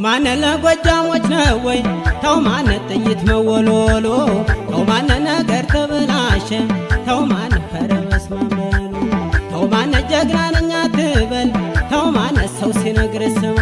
ማነ ለጎጃሞች ነው ወይ ተው ማነ ጥይት መወሎሎ ተው ማነ ነገር ተበላሸ ተው ማነ ፈረስ ማመኑ ተው ማነ ጀግና ነኝ አትበል ተው ማነ ሰው ሲነግር ስማ